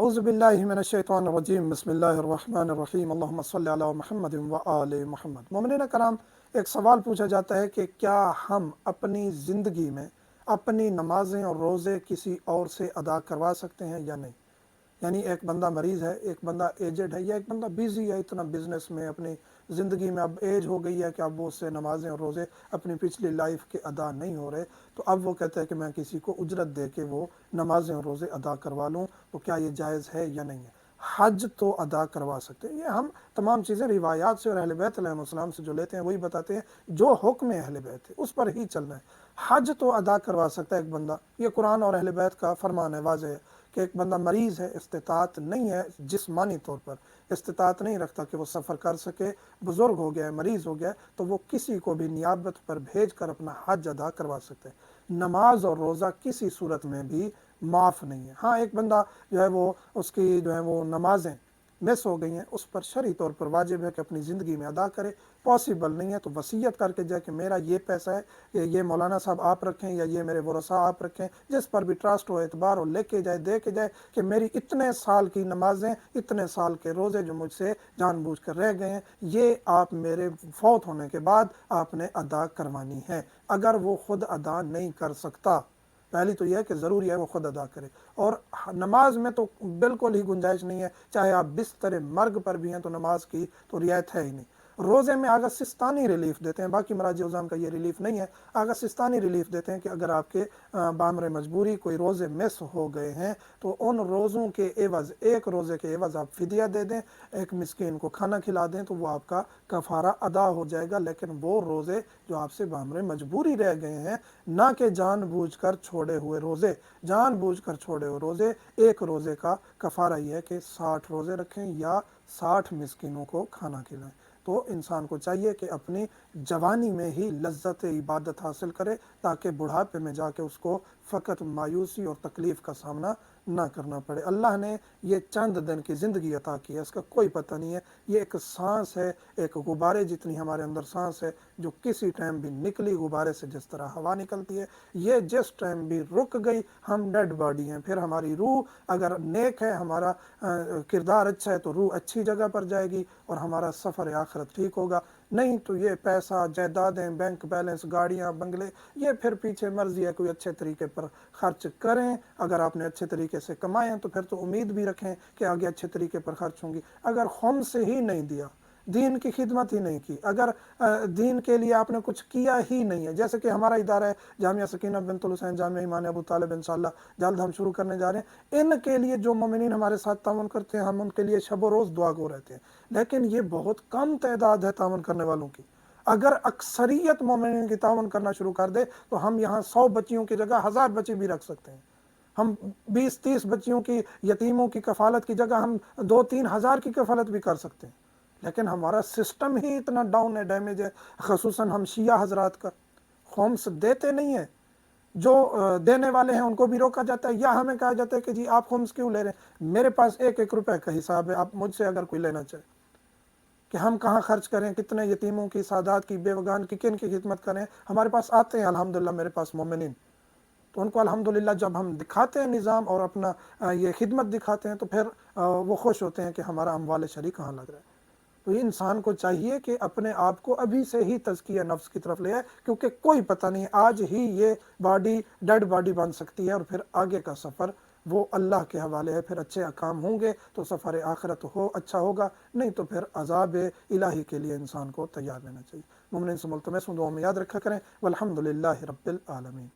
اعوذ باللہ من الشیطان الرجیم بسم اللہ الرحمن الرحیم اللہم صلی علی محمد و آل محمد۔ مومنین کرام، ایک سوال پوچھا جاتا ہے کہ کیا ہم اپنی زندگی میں اپنی نمازیں اور روزے کسی اور سے ادا کروا سکتے ہیں یا نہیں؟ یعنی ایک بندہ مریض ہے، ایک بندہ ایجڈ ہے، یا ایک بندہ بیزی ہے اتنا بزنس میں، اپنی زندگی میں اب ایج ہو گئی ہے کہ اب وہ اس سے نمازیں اور روزے اپنی پچھلی لائف کے ادا نہیں ہو رہے، تو اب وہ کہتا ہے کہ میں کسی کو اجرت دے کے وہ نمازیں اور روزے ادا کروا لوں، تو کیا یہ جائز ہے یا نہیں ہے؟ حج تو ادا کروا سکتے ہیں۔ یہ ہم تمام چیزیں روایات سے اور اہل بیت علیہ السلام سے جو لیتے ہیں وہی بتاتے ہیں، جو حکم اہل بیت ہے اس پر ہی چلنا ہے۔ حج تو ادا کروا سکتا ہے ایک بندہ، یہ قرآن اور اہل بیت کا فرمان ہے، واضح ہے کہ ایک بندہ مریض ہے، استطاعت نہیں ہے، جسمانی طور پر استطاعت نہیں رکھتا کہ وہ سفر کر سکے، بزرگ ہو گیا ہے، مریض ہو گیا ہے، تو وہ کسی کو بھی نیابت پر بھیج کر اپنا حج ادا کروا سکتے ہیں۔ نماز اور روزہ کسی صورت میں بھی معاف نہیں ہے۔ ہاں، ایک بندہ جو ہے وہ اس کی جو ہے وہ نمازیں مس ہو گئی ہیں، اس پر شرعی طور پر واجب ہے کہ اپنی زندگی میں ادا کرے۔ پاسبل نہیں ہے تو وصیت کر کے جائے کہ میرا یہ پیسہ ہے، یہ مولانا صاحب آپ رکھیں یا یہ میرے ورثاء آپ رکھیں، جس پر بھی ٹرسٹ ہو اعتبار ہو، لے کے جائے، دے کے جائے کہ میری اتنے سال کی نمازیں، اتنے سال کے روزے جو مجھ سے جان بوجھ کر رہ گئے ہیں، یہ آپ میرے فوت ہونے کے بعد آپ نے ادا کروانی ہے۔ اگر وہ خود ادا نہیں کر سکتا، پہلی تو یہ ہے کہ ضروری ہے وہ خود ادا کرے، اور نماز میں تو بالکل ہی گنجائش نہیں ہے، چاہے آپ بستر مرگ پر بھی ہیں تو نماز کی تو رعایت ہے ہی نہیں۔ روزے میں آغا سستانی ریلیف دیتے ہیں، باقی مراجع عظام کا یہ ریلیف نہیں ہے، آغا سستانی ریلیف دیتے ہیں کہ اگر آپ کے بامر مجبوری کوئی روزے مس ہو گئے ہیں تو ان روزوں کے عوض، ایک روزے کے عوض آپ فدیہ دے دیں، ایک مسکین کو کھانا کھلا دیں، تو وہ آپ کا کفارہ ادا ہو جائے گا۔ لیکن وہ روزے جو آپ سے بامر مجبوری رہ گئے ہیں، نہ کہ جان بوجھ کر چھوڑے ہوئے روزے، جان بوجھ کر چھوڑے ہوئے روزے، ایک روزے کا کفارہ یہ ہے کہ 60 روزے رکھیں یا 60 مسکینوں کو کھانا کھلائیں۔ تو انسان کو چاہیے کہ اپنی جوانی میں ہی لذت عبادت حاصل کرے تاکہ بڑھاپے میں جا کے اس کو فقط مایوسی اور تکلیف کا سامنا نہ کرنا پڑے۔ اللہ نے یہ چند دن کی زندگی عطا کی ہے، اس کا کوئی پتہ نہیں ہے، یہ ایک سانس ہے، ایک غبارے جتنی ہمارے اندر سانس ہے جو کسی ٹائم بھی نکلی، غبارے سے جس طرح ہوا نکلتی ہے، یہ جس ٹائم بھی رک گئی ہم ڈیڈ باڈی ہیں۔ پھر ہماری روح اگر نیک ہے، ہمارا کردار اچھا ہے تو روح اچھی جگہ پر جائے گی اور ہمارا سفر آخرت ٹھیک ہوگا، نہیں تو یہ پیسہ، جائیدادیں، بینک بیلنس، گاڑیاں، بنگلے، یہ پھر پیچھے مرضی ہے، کوئی اچھے طریقے پر خرچ کریں۔ اگر آپ نے اچھے طریقے سے کمائے ہیں تو پھر تو امید بھی رکھیں کہ آگے اچھے طریقے پر خرچ ہوں گی۔ اگر خمس سے ہی نہیں دیا، دین کی خدمت ہی نہیں کی، اگر دین کے لیے آپ نے کچھ کیا ہی نہیں ہے، جیسے کہ ہمارا ادارہ ہے جامعہ سکینہ بنت الحسین، جامعہ ایمان ابو طالب، انشاءاللہ جلد ہم شروع کرنے جا رہے ہیں، ان کے لیے جو مومنین ہمارے ساتھ تعاون کرتے ہیں ہم ان کے لیے شب و روز دعا گو رہتے ہیں، لیکن یہ بہت کم تعداد ہے تعاون کرنے والوں کی۔ اگر اکثریت مومنین کی تعاون کرنا شروع کر دے تو ہم یہاں 100 بچیوں کی جگہ 1000 بچی بھی رکھ سکتے ہیں، ہم 20-30 بچیوں کی، یتیموں کی کفالت کی جگہ ہم 2-3 ہزار کی کفالت بھی کر سکتے ہیں، لیکن ہمارا سسٹم ہی اتنا ڈاؤن ہے، ڈیمیج ہے، خصوصاً ہم شیعہ حضرات کا۔ خمس دیتے نہیں ہیں، جو دینے والے ہیں ان کو بھی روکا جاتا ہے، یا ہمیں کہا جاتا ہے کہ جی آپ خمس کیوں لے رہے ہیں؟ میرے پاس 1-1 روپے کا حساب ہے، آپ مجھ سے اگر کوئی لینا چاہے کہ ہم کہاں خرچ کریں، کتنے یتیموں کی، سادات کی، بیوگان کی، کن کی خدمت کریں، ہمارے پاس آتے ہیں الحمدللہ، میرے پاس مومنین، تو ان کو الحمدللہ جب ہم دکھاتے ہیں نظام اور اپنا یہ خدمت دکھاتے ہیں تو پھر وہ خوش ہوتے ہیں کہ ہمارا اموال شریع کہاں لگ رہا ہے۔ تو یہ انسان کو چاہیے کہ اپنے آپ کو ابھی سے ہی تزکیہ نفس کی طرف لے آئے، کیونکہ کوئی پتہ نہیں آج ہی یہ باڈی ڈیڈ باڈی بن سکتی ہے، اور پھر آگے کا سفر وہ اللہ کے حوالے ہے۔ پھر اچھے احکام ہوں گے تو سفر آخرت اچھا ہوگا، نہیں تو پھر عذاب الہی کے لیے انسان کو تیار رہنا چاہیے۔ مومنین سے ملتمس ہوں دعا میں یاد رکھا کریں، والحمدللہ رب العالمین۔